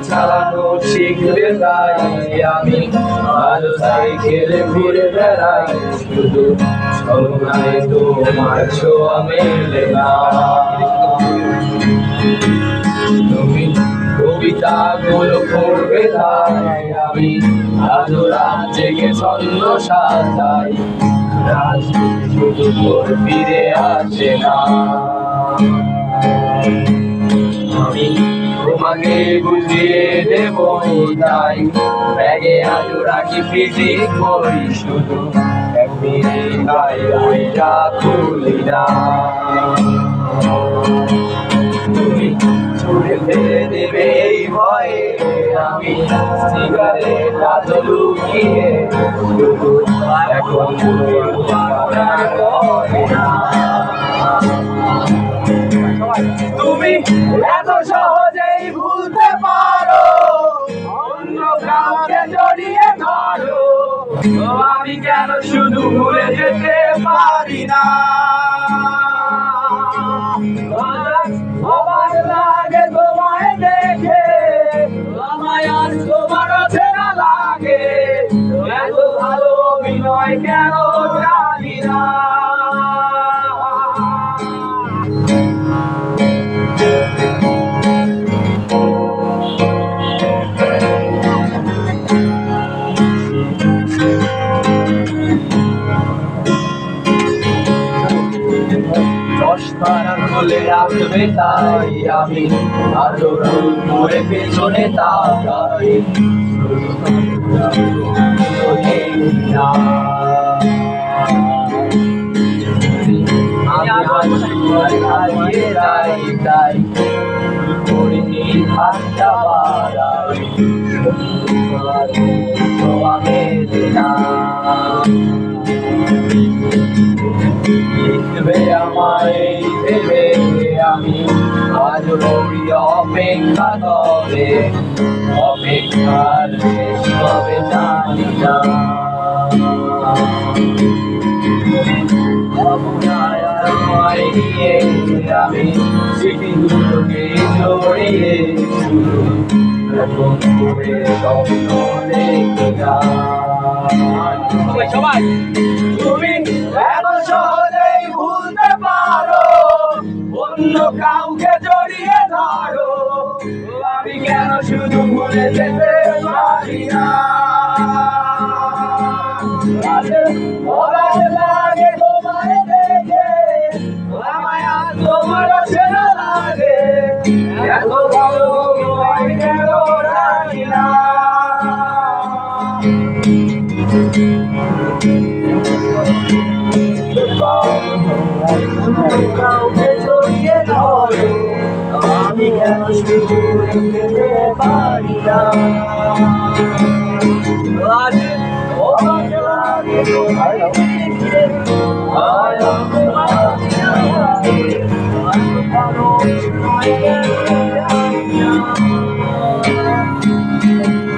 চালানো শিখতে তাই আমি ভালো সাইকেলে ঘুরে বেড়াই শুধু ছলনায় তোমার ছোঁয়া মেলে না তুমি কবিতাগুলো পড়বে তাই আমি আজও রাত জেগে ছন্দ সাজাই রাত শুধু তোর ফিরে আসে না আমি তোমাকে বুঝিয়ে দেব তাই ব্যাগে আজও রাখি ফিজিক বই শুধু এক মিনিট তাই বইটা খুলি না তুমি ছুড়ে ফেলে দেবে এই ভয়ে আমি সিগারেট আজ লুকিয়ে শুধু এখন তুমি এত সহজেই ভুলতে পারো অন্য কাউকে জড়িয়ে ধরো আমি কেন শুধু ভুলে যেতে পারি না অবাক লাগে তোমায় দেখে আমায় আজ তোমার চেনা লাগে এত ভালো অভিনয় কেন জানি না দশবার বলে রাখবে তাই আমি আজও করে পেছনে তাকাই তাই করিনি হাতটা বাড়াই লিখবে আমায় ভেবে আমি আজ রবি অপেক্ষা করে অপেক্ষার শেষ হবে জানি না অবনায় নিয়ে আমি স্মৃতিগুলোকে জড়িয়ে শুধু এখন করে স্বপ্ন দেখি না সবাই তুমি এত সহজেই ভুলতে পারো অন্য কাউকে জড়িয়ে ধরো আমি কেন শুধু ভুলে যেতে পারি না অবাক লাগে তোমায় দেখে আমায় আজ তোমার চেনা লাগে এত ভালো তোমায় কেন জানি না কাউকে জড়িয়ে ধরো আমি কেন শুধু যেতে পারি না আজ অবাক লাগে তোমায় দেখে